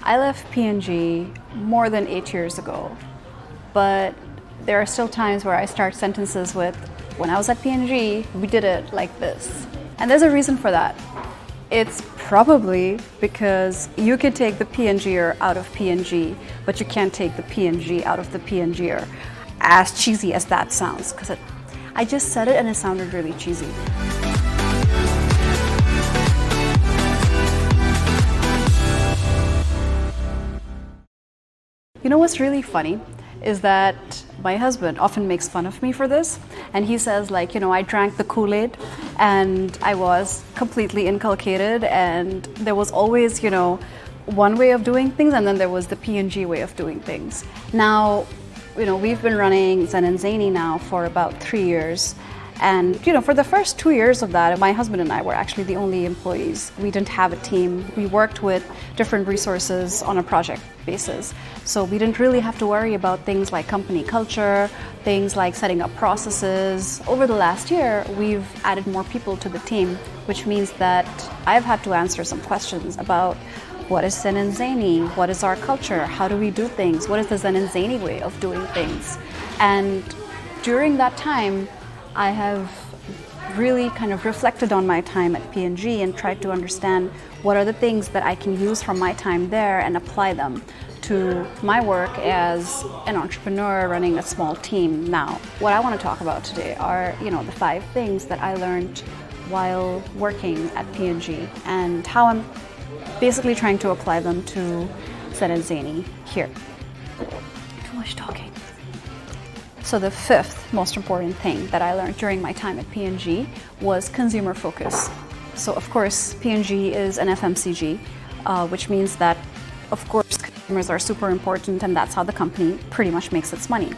I left P&G more than 8 years ago, but there are still times where I start sentences with, when I was at P&G, we did it like this. And there's a reason for that. It's probably because you can take the P&G-er out of P&G, but you can't take the P&G out of the P&G-er. As cheesy as that sounds, because I just said it and it sounded really cheesy. You know what's really funny is that my husband often makes fun of me for this, and he says, like, I drank the Kool-Aid and I was completely inculcated, and there was always, one way of doing things, and then there was the P&G way of doing things. Now, we've been running Zen Zany now for about 3 years. And for the first 2 years of that, my husband and I were actually the only employees. We didn't have a team. We worked with different resources on a project basis. So we didn't really have to worry about things like company culture, things like setting up processes. Over the last year, we've added more people to the team, which means that I've had to answer some questions about what is Zen Zany? What is our culture? How do we do things? What is the Zen Zany way of doing things? And during that time, I have really kind of reflected on my time at P&G and tried to understand what are the things that I can use from my time there and apply them to my work as an entrepreneur running a small team now. What I want to talk about today are, the 5 things that I learned while working at P&G and how I'm basically trying to apply them to Zen Zany here. Too much talking. So the 5th most important thing that I learned during my time at P&G was consumer focus. So of course, P&G is an FMCG, which means that, of course, consumers are super important, and that's how the company pretty much makes its money.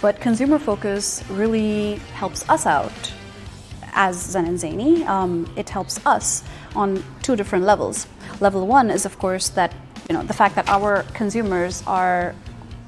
But consumer focus really helps us out as Zen Zany. It helps us on 2 different levels. Level 1 is, of course, that the fact that our consumers are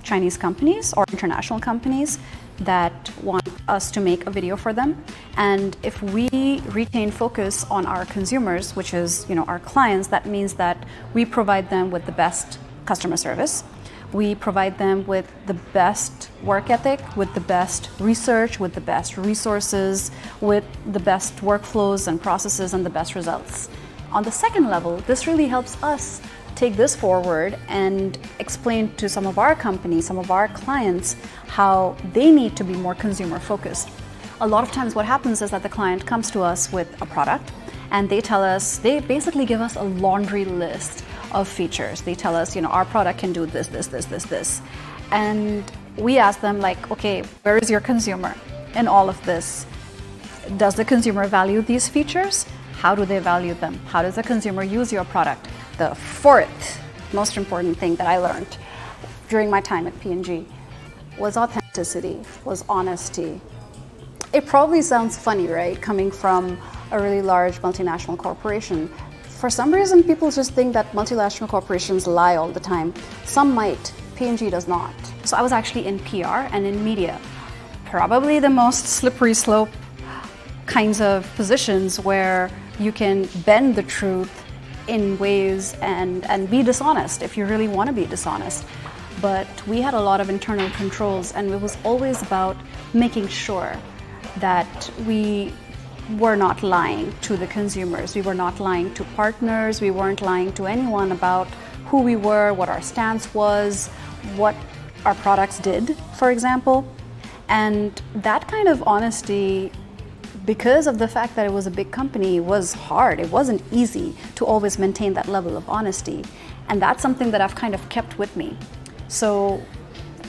Chinese companies or international companies that want us to make a video for them. And if we retain focus on our consumers, which is, our clients, that means that we provide them with the best customer service. We provide them with the best work ethic, with the best research, with the best resources, with the best workflows and processes and the best results. On the second level, this really helps us take this forward and explain to some of our companies, some of our clients, how they need to be more consumer focused. A lot of times what happens is that the client comes to us with a product and they basically give us a laundry list of features. They tell us, our product can do this, this, this, this, this. And we ask them, like, okay, where is your consumer in all of this? Does the consumer value these features? How do they value them? How does the consumer use your product? The 4th most important thing that I learned during my time at P&G was authenticity, was honesty. It probably sounds funny, right? Coming from a really large multinational corporation. For some reason, people just think that multinational corporations lie all the time. Some might, P&G does not. So I was actually in PR and in media. Probably the most slippery slope kinds of positions where you can bend the truth in ways and be dishonest if you really want to be dishonest. But we had a lot of internal controls, and it was always about making sure that we were not lying to the consumers. We were not lying to partners. We weren't lying to anyone about who we were, what our stance was, what our products did, for example. And that kind of honesty, because of the fact that it was a big company, was hard. It wasn't easy to always maintain that level of honesty. And that's something that I've kind of kept with me. So,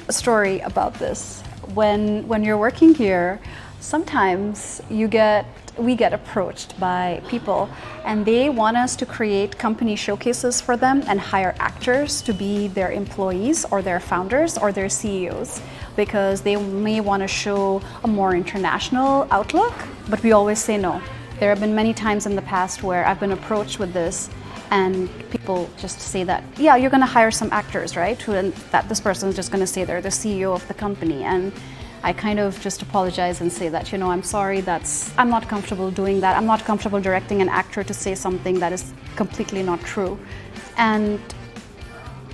a story about this. When you're working here, sometimes we get approached by people and they want us to create company showcases for them and hire actors to be their employees or their founders or their CEOs, because they may want to show a more international outlook, but we always say no. There have been many times in the past where I've been approached with this and people just say that, yeah, you're going to hire some actors, right? And that this person is just going to say they're the CEO of the company. And I kind of just apologize and say that, I'm sorry, I'm not comfortable doing that. I'm not comfortable directing an actor to say something that is completely not true. And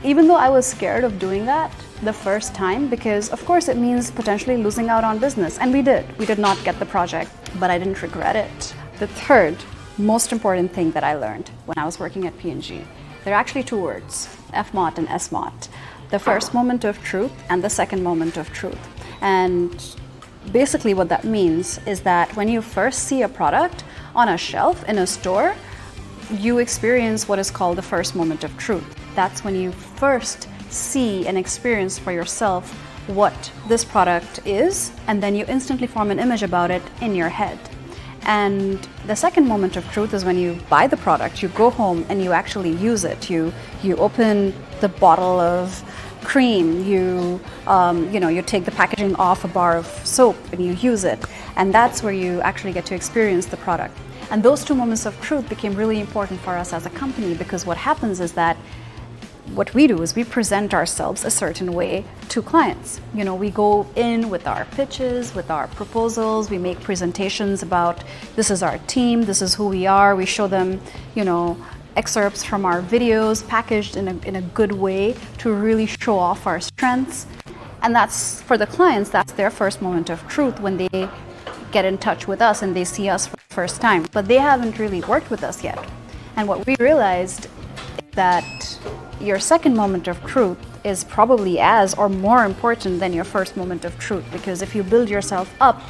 even though I was scared of doing that the first time, because of course it means potentially losing out on business, and we did not get the project, but I didn't regret it. The third most important thing that I learned when I was working at P&G, there are actually two words, FMOT and SMOT. The first moment of truth and the second moment of truth. And basically what that means is that when you first see a product on a shelf in a store, you experience what is called the first moment of truth. That's when you first see and experience for yourself what this product is, and then you instantly form an image about it in your head. And the second moment of truth is when you buy the product, you go home and you actually use it. You open the bottle of cream, you take the packaging off a bar of soap and you use it. And that's where you actually get to experience the product. And those two moments of truth became really important for us as a company, because what happens is that what we do is we present ourselves a certain way to clients. We go in with our pitches, with our proposals, we make presentations about this is our team, this is who we are. We show them, excerpts from our videos packaged in a good way to really show off our strengths. And that's, for the clients, that's their first moment of truth when they get in touch with us and they see us for the first time. But they haven't really worked with us yet. And what we realized is that your second moment of truth is probably as or more important than your first moment of truth, because if you build yourself up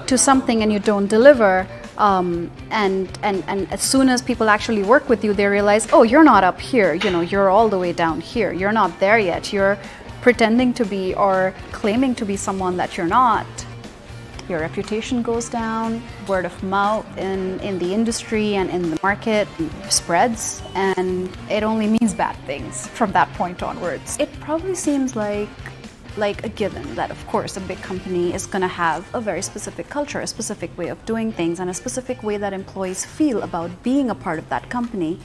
to something and you don't deliver, and as soon as people actually work with you, they realize, oh, you're not up here, you're all the way down here, you're not there yet, you're pretending to be or claiming to be someone that you're not. Your reputation goes down, word of mouth in the industry and in the market spreads, and it only means bad things from that point onwards. It probably seems like a given that, of course, a big company is going to have a very specific culture, a specific way of doing things, and a specific way that employees feel about being a part of that company.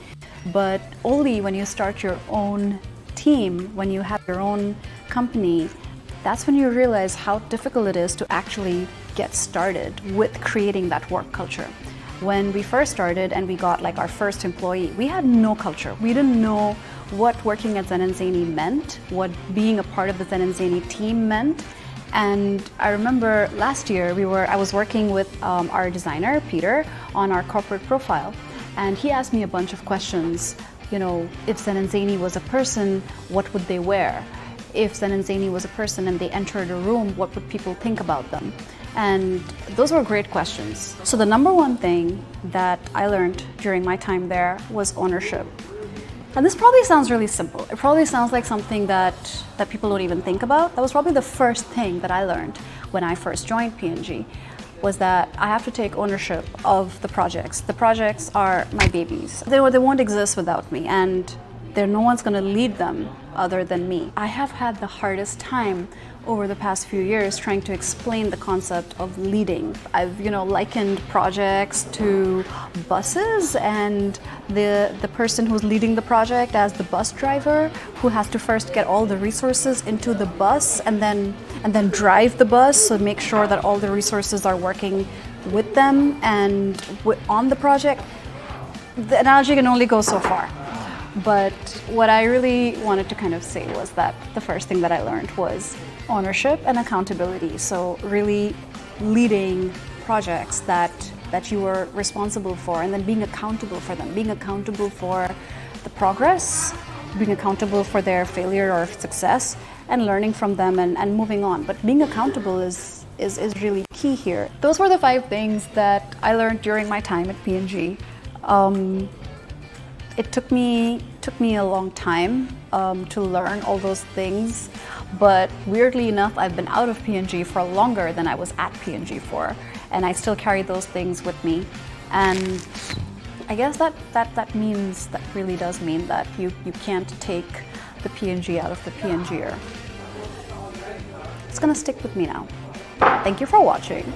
But only when you start your own team, when you have your own company, that's when you realize how difficult it is to actually get started with creating that work culture. When we first started and we got our first employee, we had no culture. We didn't know what working at Zen Zany meant, what being a part of the Zen Zany team meant. And I remember last year I was working with our designer, Peter, on our corporate profile. And he asked me a bunch of questions. If Zen Zany was a person, what would they wear? If Zen Zany was a person and they entered a room, what would people think about them? And those were great questions. So the number one thing that I learned during my time there was ownership. And this probably sounds really simple. It probably sounds like something that people don't even think about. That was probably the first thing that I learned when I first joined P&G, was that I have to take ownership of the projects. The projects are my babies. They won't exist without me, and no one's going to lead them other than me. I have had the hardest time over the past few years trying to explain the concept of leading. I've likened projects to buses, and the person who's leading the project as the bus driver, who has to first get all the resources into the bus and then drive the bus, so make sure that all the resources are working with them and on the project. The analogy can only go so far. But what I really wanted to kind of say was that the first thing that I learned was ownership and accountability. So really leading projects that you were responsible for, and then being accountable for them, being accountable for the progress, being accountable for their failure or success, and learning from them and moving on. But being accountable is really key here. Those were the 5 things that I learned during my time at P&G. It took me a long time to learn all those things, but weirdly enough, I've been out of P&G for longer than I was at P&G for, and I still carry those things with me. And I guess that really does mean that you can't take the P&G out of the P&Ger. It's gonna stick with me now. Thank you for watching.